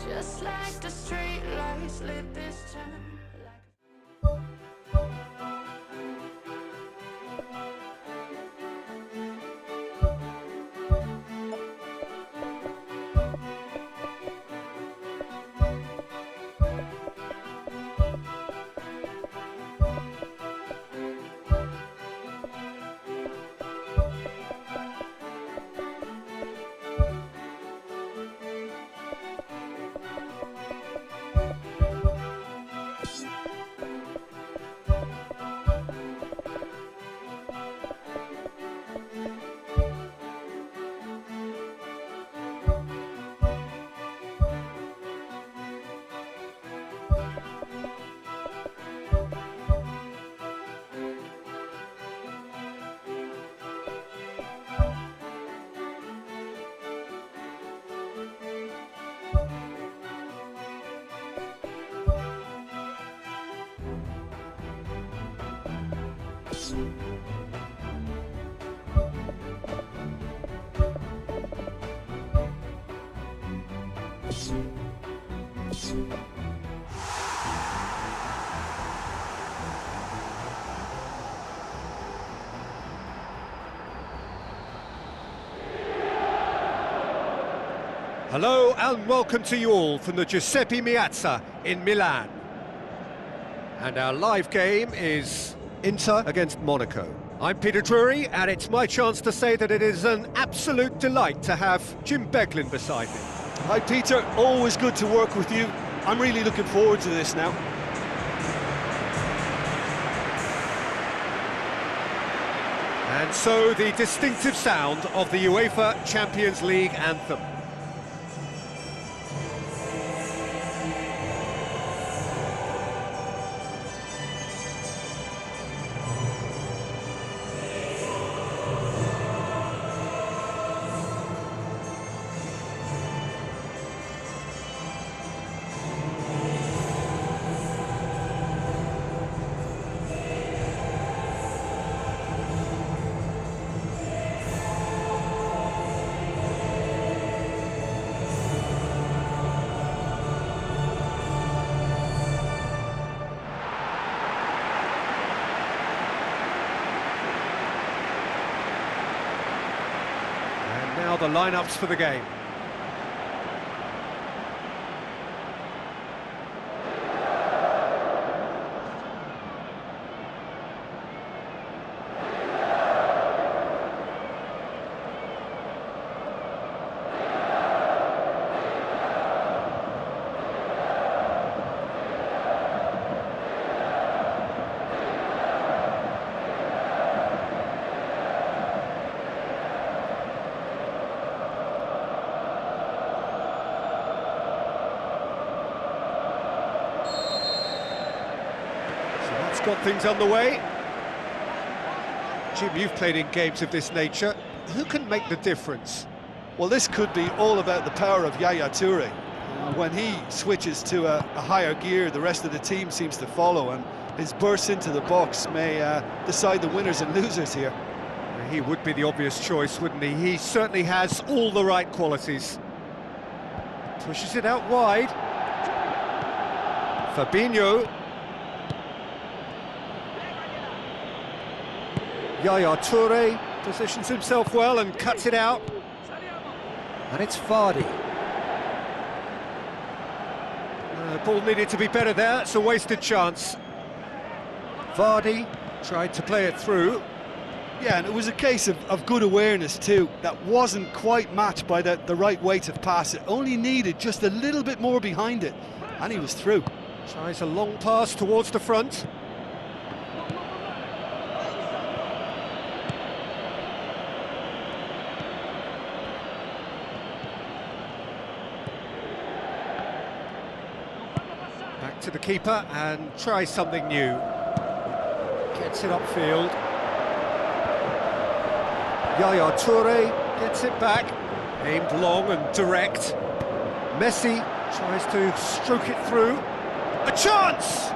Just like the street lights lit this town. Hello and welcome to you all from the Giuseppe Meazza in Milan. And our live game is Inter against Monaco. I'm Peter Drury, and it's my chance to say that it is an absolute delight to have Jim Beglin beside me. Hi Peter, always good to work with you. I'm really looking forward to this now. And so the distinctive sound of the UEFA Champions League anthem. Now the lineups for the game. Got things underway. Jim, you've played in games of this nature. Who can make the difference? Well, this could be all about the power of Yaya Toure. When he switches to a higher gear, the rest of the team seems to follow, and his burst into the box may decide the winners and losers here. He would be the obvious choice, wouldn't he? He certainly has all the right qualities. Pushes it out wide. Fabinho. Yaya Toure positions himself well and cuts it out. And it's Vardy. The ball needed to be better there, it's a wasted chance. Vardy tried to play it through. Yeah, and it was a case of good awareness too. That wasn't quite matched by the right weight of pass. It only needed just a little bit more behind it, and he was through. Tries a long pass towards the front. Back to the keeper and tries something new. Gets it upfield. Yaya Toure gets it back. Aimed long and direct. Messi tries to stroke it through. A chance!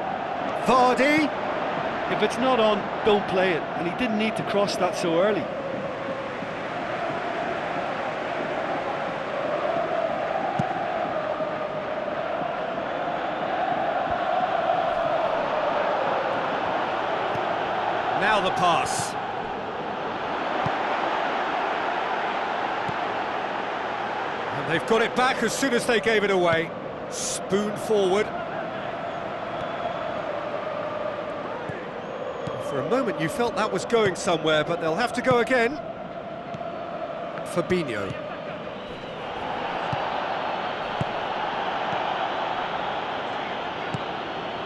Vardy. If it's not on, don't play it. And he didn't need to cross that so early. Now the pass. And they've got it back as soon as they gave it away. Spoon forward. For a moment you felt that was going somewhere, but they'll have to go again. Fabinho.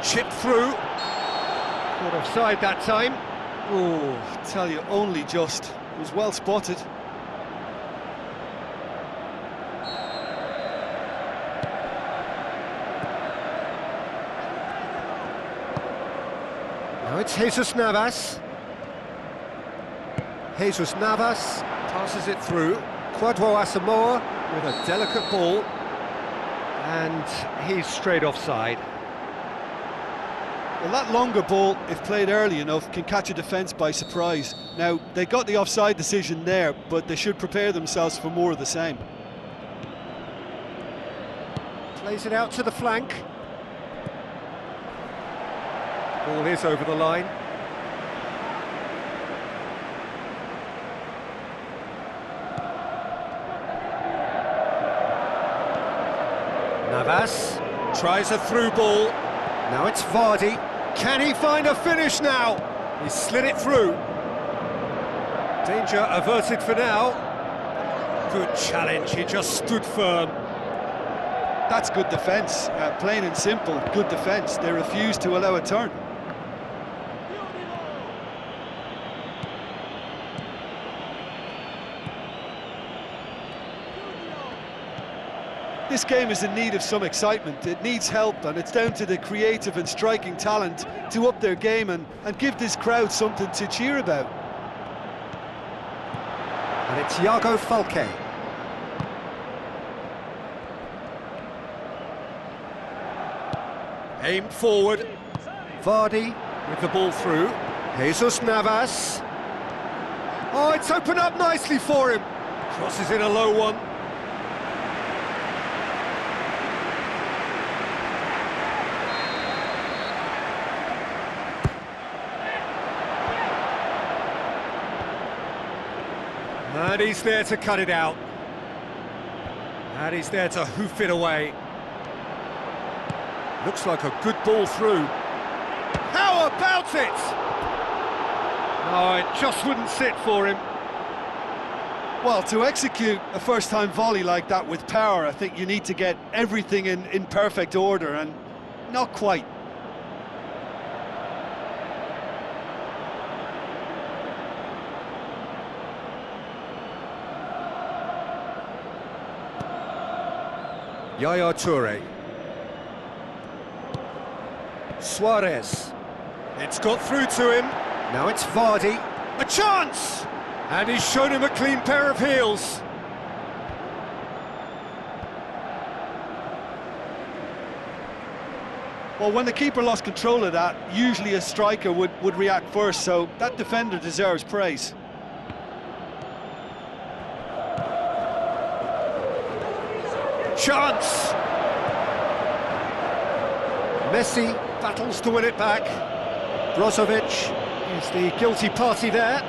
Chipped through. Caught offside that time. Oh, I tell you, only just. It was well spotted. Now it's Jesus Navas. Jesus Navas passes it through. Kwadwo Asamoah with a delicate ball. And he's straight offside. Well, that longer ball, if played early enough, can catch a defence by surprise. Now, they got the offside decision there, but they should prepare themselves for more of the same. Plays it out to the flank. Ball is over the line. Navas tries a through ball. Now it's Vardy. Can he find a finish now? He slid it through. Danger averted for now. Good challenge, he just stood firm. That's good defence, plain and simple, good defence. They refused to allow a turn. This game is in need of some excitement. It needs help, and it's down to the creative and striking talent to up their game and give this crowd something to cheer about. And it's Iago Falque. Aimed forward. Vardy with the ball through. Jesus Navas. Oh, it's opened up nicely for him. Crosses in a low one. And he's there to cut it out. And he's there to hoof it away. Looks like a good ball through. How about it? Oh, it just wouldn't sit for him. Well, to execute a first-time volley like that with power, I think you need to get everything in perfect order, and not quite. Yaya Toure. Suarez. It's got through to him. Now it's Vardy. A chance! And he's shown him a clean pair of heels. Well, when the keeper lost control of that, usually a striker would react first, so that defender deserves praise. Chance! Messi battles to win it back. Brozovic is the guilty party there.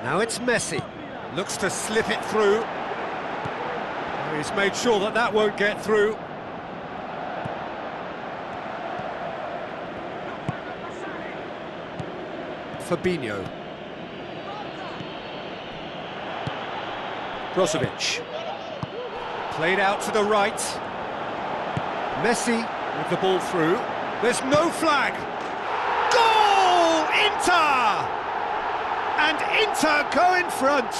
Now it's Messi. Looks to slip it through. He's made sure that that won't get through. Fabinho. Brozovic. Played out to the right. Messi with the ball through. There's no flag. Goal! Inter! And Inter go in front.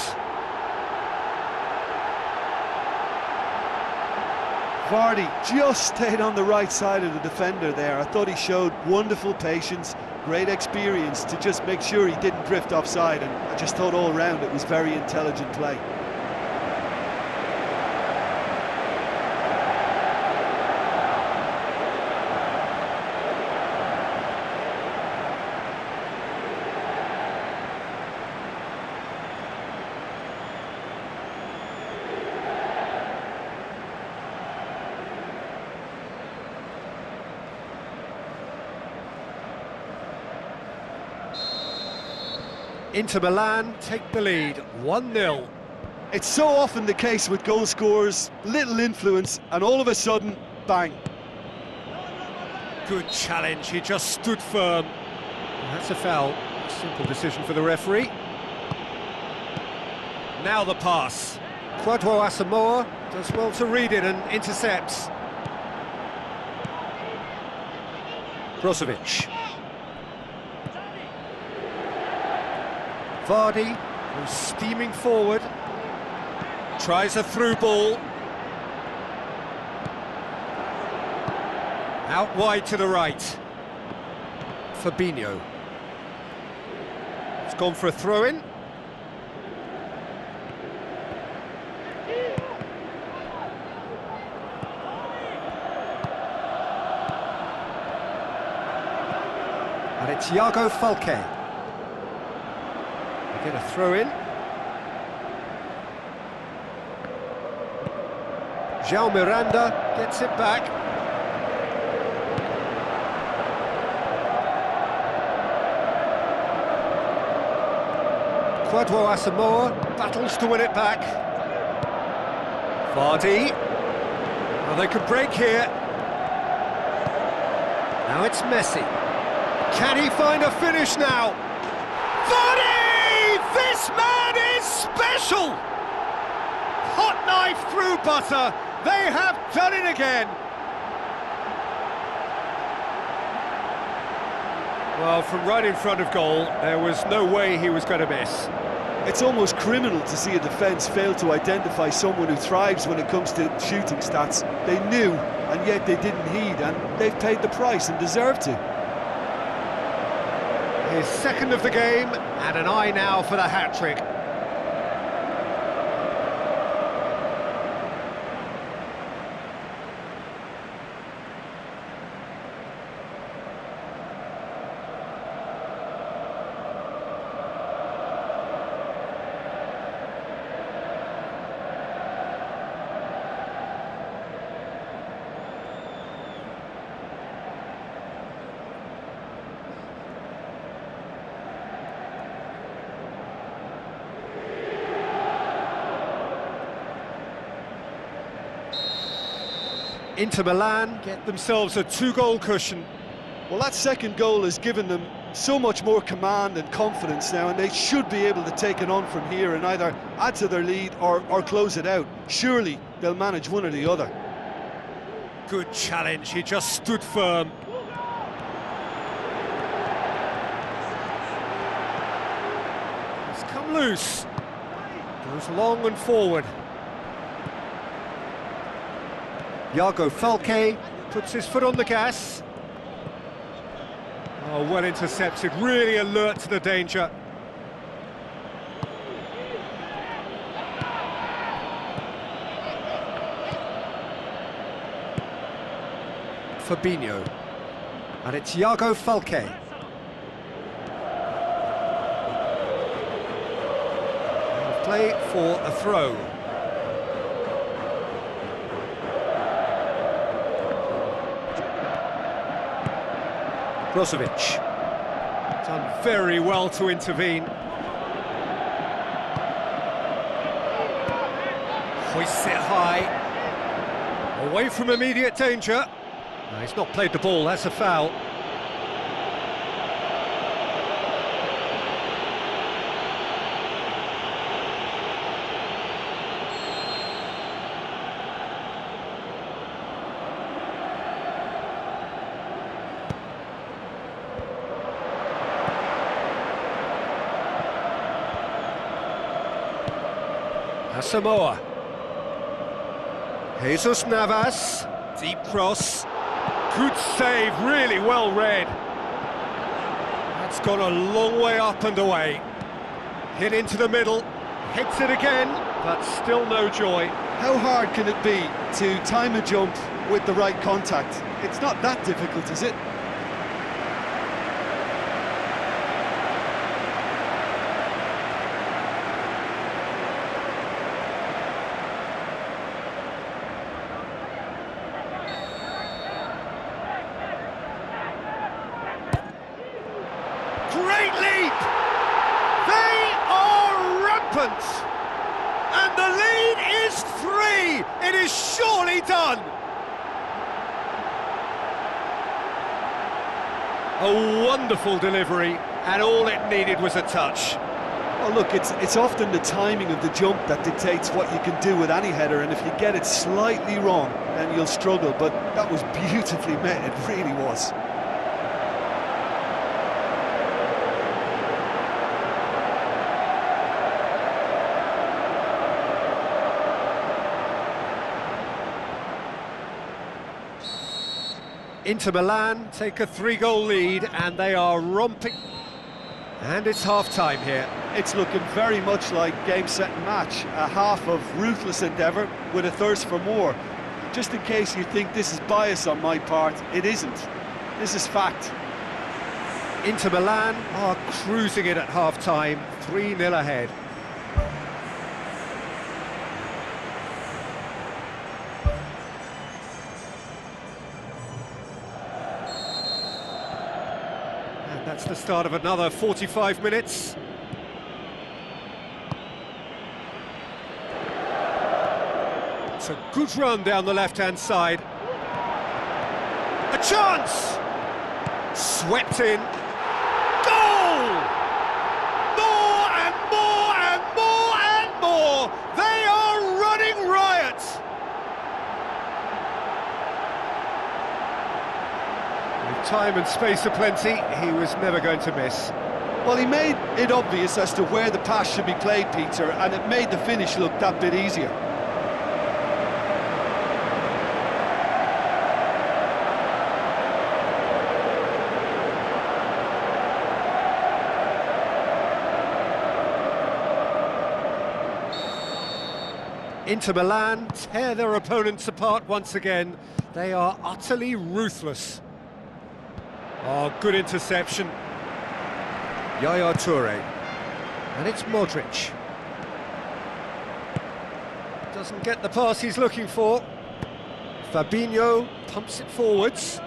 Vardy just stayed on the right side of the defender there. I thought he showed wonderful patience, great experience to just make sure he didn't drift offside, and I just thought all round it was very intelligent play. Inter Milan take the lead, 1-0. It's so often the case with goal scorers, little influence, and all of a sudden, bang. Good challenge, he just stood firm. That's a foul. Simple decision for the referee. Now the pass. Kwadwo Asamoah does well to read it and intercepts. Brozovic. Vardy goes steaming forward. Tries a through ball. Out wide to the right. Fabinho. It's gone for a throw-in. And it's Iago Falque. They get a throw-in. João Miranda gets it back. Kwadwo Asamoah battles to win it back. Vardy. Well, they could break here. Now it's Messi. Can he find a finish now? Vardy! This man is special! Hot knife through butter. They have done it again. Well, from right in front of goal, there was no way he was going to miss. It's almost criminal to see a defence fail to identify someone who thrives when it comes to shooting stats. They knew, and yet they didn't heed, and they've paid the price and deserve to. His second of the game, and an eye now for the hat-trick. Inter Milan get themselves a 2-goal cushion. Well, that second goal has given them so much more command and confidence now, and they should be able to take it on from here and either add to their lead or close it out. Surely they'll manage one or the other. Good challenge, he just stood firm. He's come loose. Goes long and forward. Iago Falque puts his foot on the gas. Oh, well intercepted, really alert to the danger. Fabinho. And it's Iago Falque. Play for a throw. Brozovic. Done very well to intervene. Hoists it high. Away from immediate danger. No, he's not played the ball, that's a foul. Asamoah. Jesus Navas, deep cross. Good save, really well read. That's gone a long way up and away. Hit into the middle, hits it again, but still no joy. How hard can it be to time a jump with the right contact? It's not that difficult, is it? Great leap! They Toni! It is surely done! A wonderful delivery, and all it needed was a touch. Well, look, it's often the timing of the jump that dictates what you can do with any header, and if you get it slightly wrong, then you'll struggle, but that was beautifully met, it really was. Inter Milan take a 3-goal lead, and they are romping. And it's half-time here. It's looking very much like game, set and match. A half of ruthless endeavour with a thirst for more. Just in case you think this is bias on my part, it isn't. This is fact. Inter Milan are cruising it at half-time, 3-0 ahead. That's the start of another 45 minutes. It's a good run down the left-hand side. A chance! Swept in. Goal! More and more and more and more! They are running riot! Time and space aplenty, he was never going to miss. Well, he made it obvious as to where the pass should be played, Peter, and it made the finish look that bit easier. Inter Milan tear their opponents apart once again. They are utterly ruthless. Oh, good interception. Yaya Toure. And it's Modric. Doesn't get the pass he's looking for. Fabinho pumps it forwards.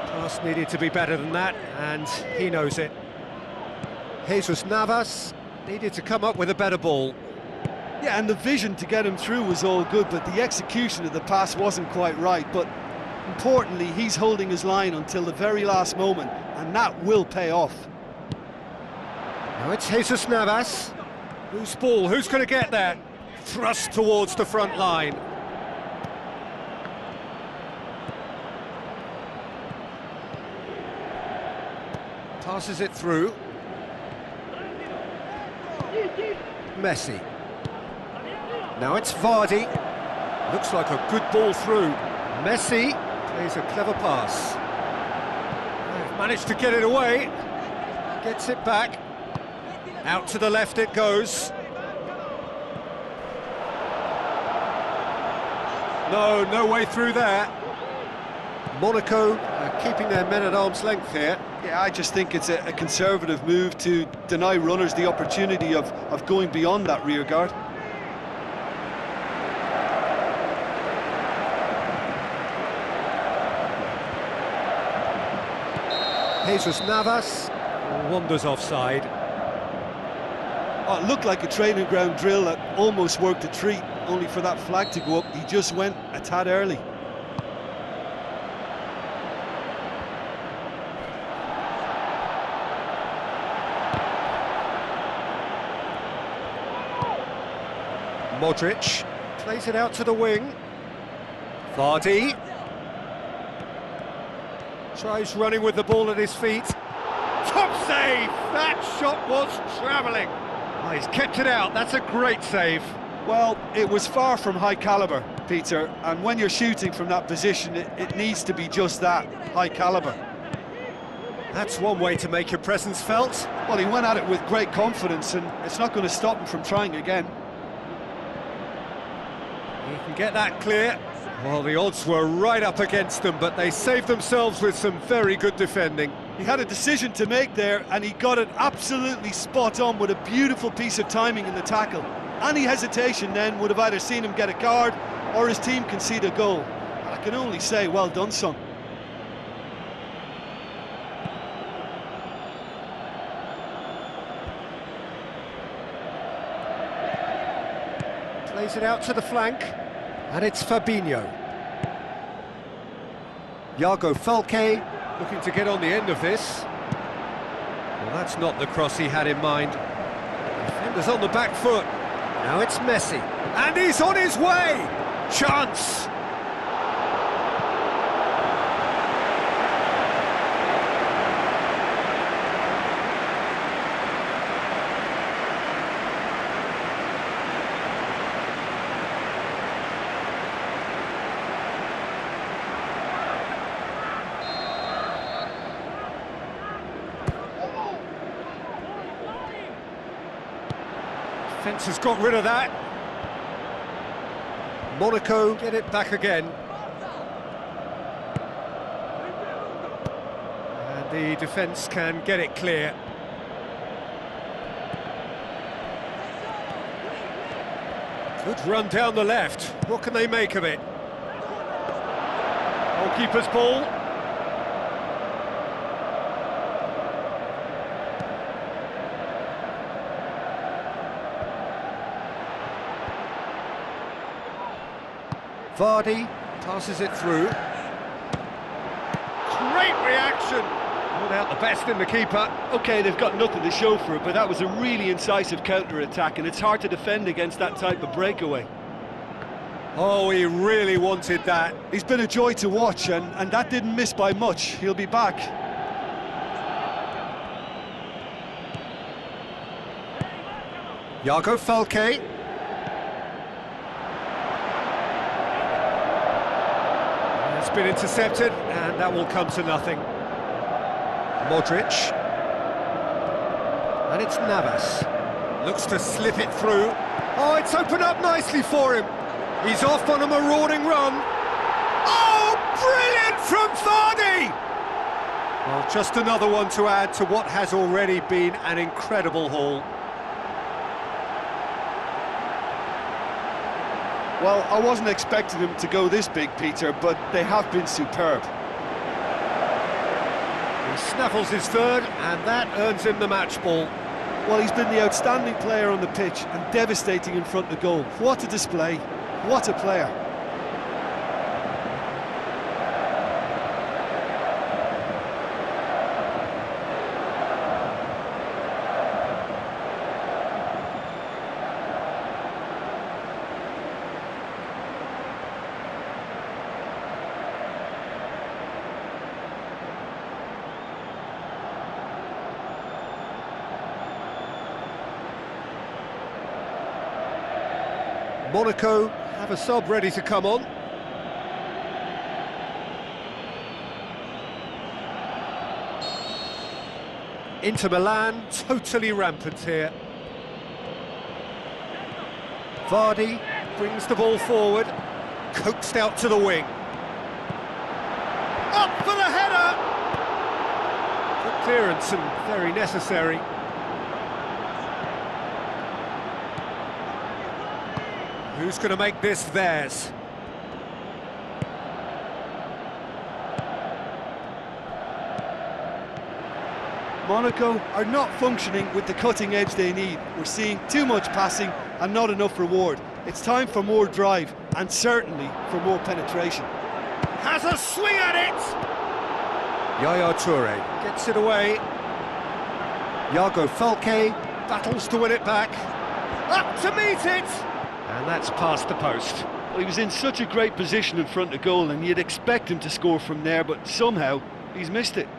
Pass needed to be better than that, and he knows it. Jesus Navas needed to come up with a better ball. Yeah, and the vision to get him through was all good, but the execution of the pass wasn't quite right. But importantly, he's holding his line until the very last moment, and that will pay off. Now it's Jesus Navas. Whose ball? Who's going to get there? Thrust towards the front line. Passes it through. Messi. Now it's Vardy. Looks like a good ball through. Messi plays a clever pass. They've managed to get it away. Gets it back. Out to the left it goes. No way through there. Monaco keeping their men at arm's length here. Yeah, I just think it's a conservative move to deny runners the opportunity of going beyond that rear guard. Jesus Navas wanders offside. Oh, it looked like a training ground drill that almost worked a treat, only for that flag to go up. He just went a tad early. Modric plays it out to the wing. Vardy tries running with the ball at his feet. Top save! That shot was travelling. Oh, he's kept it out. That's a great save. Well, it was far from high calibre, Peter, and when you're shooting from that position, it needs to be just that, high calibre. That's one way to make your presence felt. Well, he went at it with great confidence, and it's not going to stop him from trying again. He can get that clear. Well, the odds were right up against them, but they saved themselves with some very good defending. He had a decision to make there, and he got it absolutely spot on with a beautiful piece of timing in the tackle. Any hesitation then would have either seen him get a card or his team concede a goal. I can only say, well done, son. Plays it out to the flank, and it's Fabinho. Iago Falque looking to get on the end of this. Well, that's not the cross he had in mind. Defender's on the back foot. Now it's Messi, and he's on his way! Chance! Defence has got rid of that. Monaco get it back again. And the defence can get it clear. Good run down the left. What can they make of it? Goalkeeper's ball. Vardy passes it through. Great reaction! Pulled out the best in the keeper. OK, they've got nothing to show for it, but that was a really incisive counter-attack, and it's hard to defend against that type of breakaway. Oh, he really wanted that. He's been a joy to watch, and that didn't miss by much. He'll be back. Iago Falque. It's been intercepted, and that will come to nothing. Modric. And it's Navas. Looks to slip it through. Oh, it's opened up nicely for him. He's off on a marauding run. Oh, brilliant from Toni! Well, just another one to add to what has already been an incredible haul. Well, I wasn't expecting them to go this big, Peter, but they have been superb. He snaffles his third, and that earns him the match ball. Well, he's been the outstanding player on the pitch and devastating in front of goal. What a display, what a player. Monaco have a sub ready to come on. Inter Milan, totally rampant here. Vardy brings the ball forward, coaxed out to the wing. Up for the header! Good clearance and very necessary. Who's going to make this theirs? Monaco are not functioning with the cutting edge they need. We're seeing too much passing and not enough reward. It's time for more drive and certainly for more penetration. Has a swing at it! Yaya Toure gets it away. Iago Falque battles to win it back. Up to meet it! And that's past the post. Well, he was in such a great position in front of goal, and you'd expect him to score from there, but somehow he's missed it.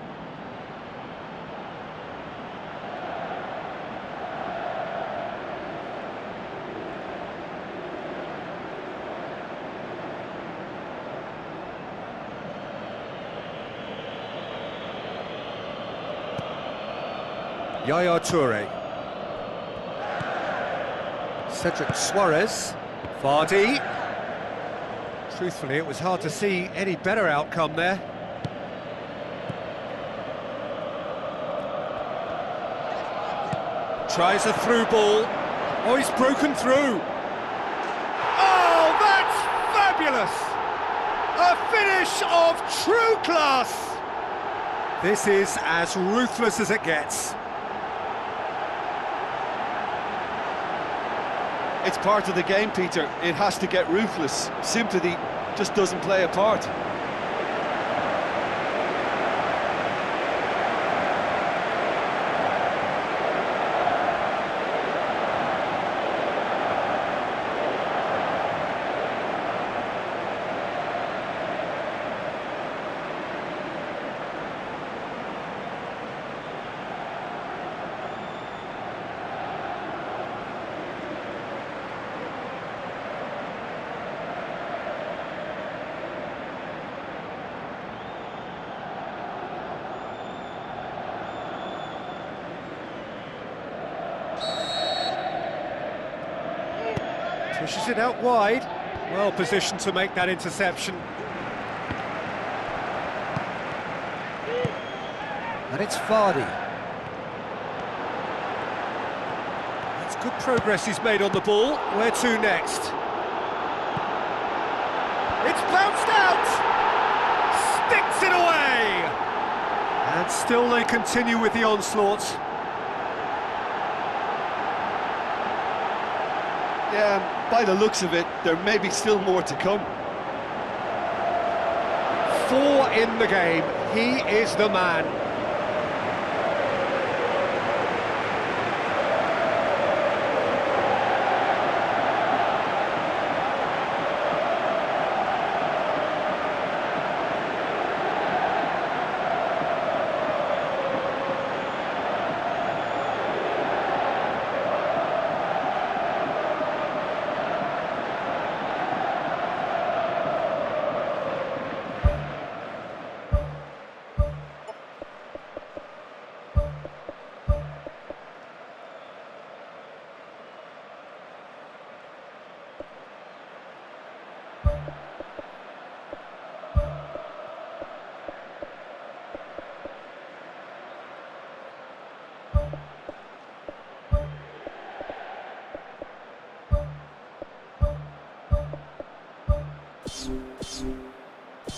Yaya Toure. Cedric Suarez. Vardy. Truthfully, it was hard to see any better outcome there. Tries a through ball. Oh, he's broken through. Oh, that's fabulous! A finish of true class! This is as ruthless as it gets. It's part of the game, Peter. It has to get ruthless. Sympathy just doesn't play a part. Pushes it out wide. Well positioned to make that interception. And it's Vardy. That's good progress he's made on the ball. Where to next? It's bounced out! Sticks it away! And still they continue with the onslaught. Yeah, by the looks of it, there may be still more to come. 4 in the game. He is the man.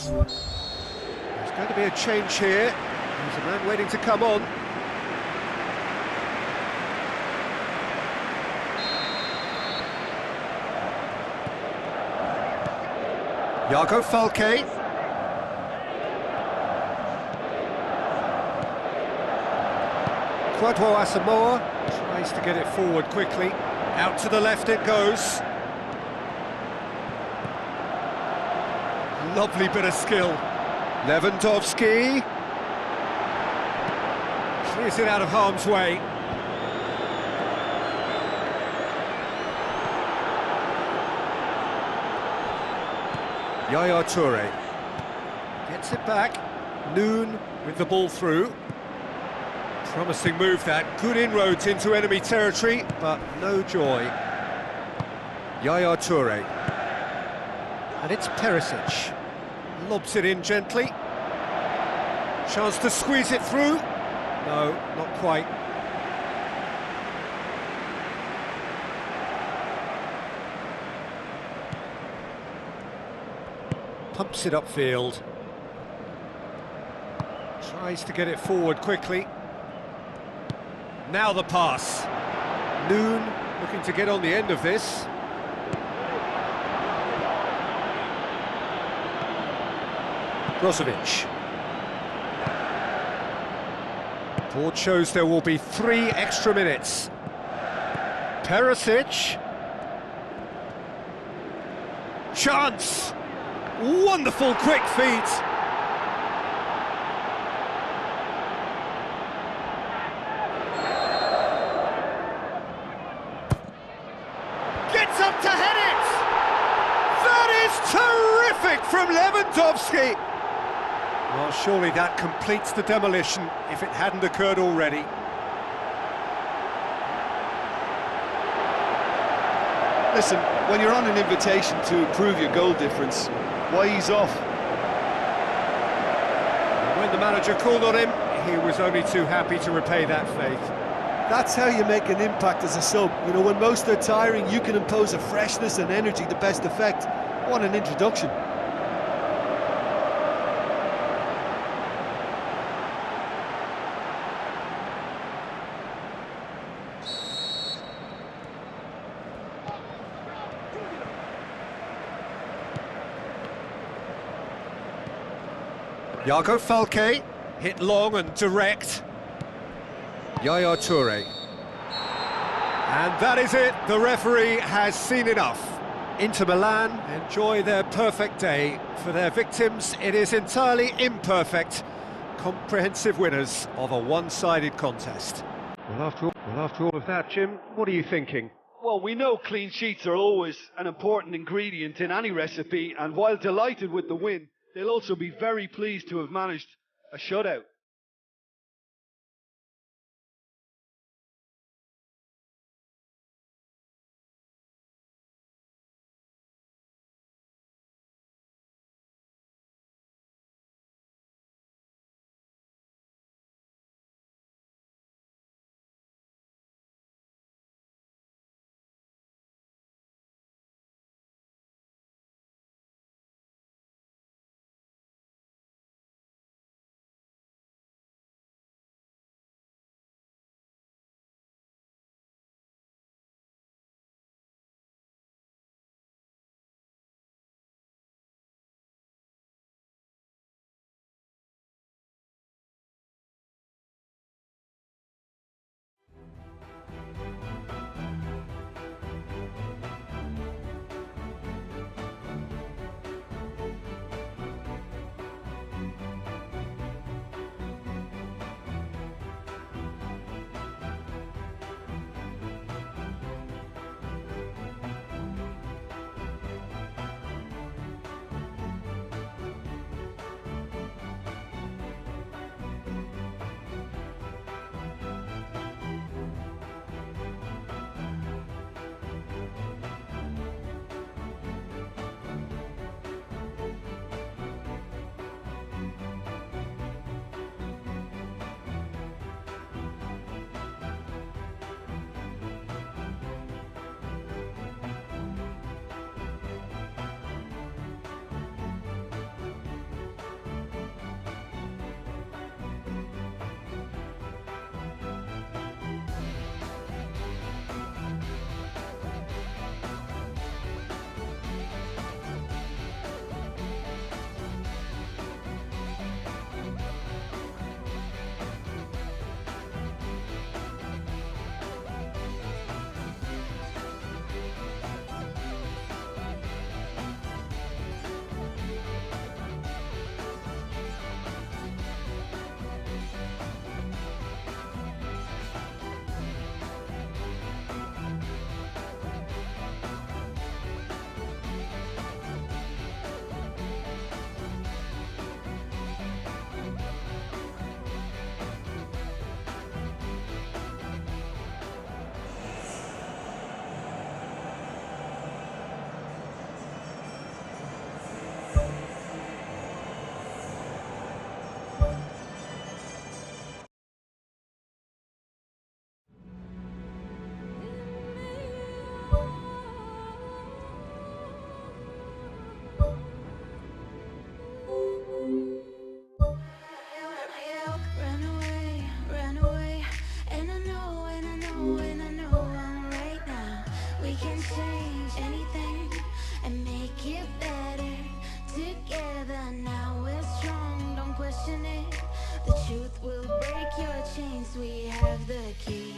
There's going to be a change here. There's a man waiting to come on. Iago Falque. Kwadwo Asamoah tries to get it forward quickly. Out to the left it goes. Lovely bit of skill. Lewandowski. Clears it out of harm's way. Yaya Toure. Gets it back. Noon with the ball through. Promising move that. Good inroads into enemy territory, but no joy. Yaya Toure. And it's Perisic. Lobs it in gently. Chance to squeeze it through. No, not quite. Pumps it upfield. Tries to get it forward quickly. Now the pass. Noon looking to get on the end of this. Brozovic. Board shows there will be 3 extra minutes. Perisic. Chance! Wonderful quick feet! Gets up to head it! That is terrific from Lewandowski! Well, surely that completes the demolition if it hadn't occurred already. Listen, when you're on an invitation to improve your goal difference, why ease off? And when the manager called on him, he was only too happy to repay that faith. That's how you make an impact as a sub. You know, when most are tiring, you can impose a freshness and energy to best effect. What an introduction. Yago Falque, hit long and direct. Yaya Toure. And that is it, the referee has seen enough. Inter Milan enjoy their perfect day. For their victims, it is entirely imperfect. Comprehensive winners of a one-sided contest. Well, after all of that, Jim, what are you thinking? Well, we know clean sheets are always an important ingredient in any recipe, and while delighted with the win, they'll also be very pleased to have managed a shutout. Run away, and I know, and I know, and I know right now we can change anything and make it better together. Now we're strong, don't question it. The truth will break your chains. We have the key.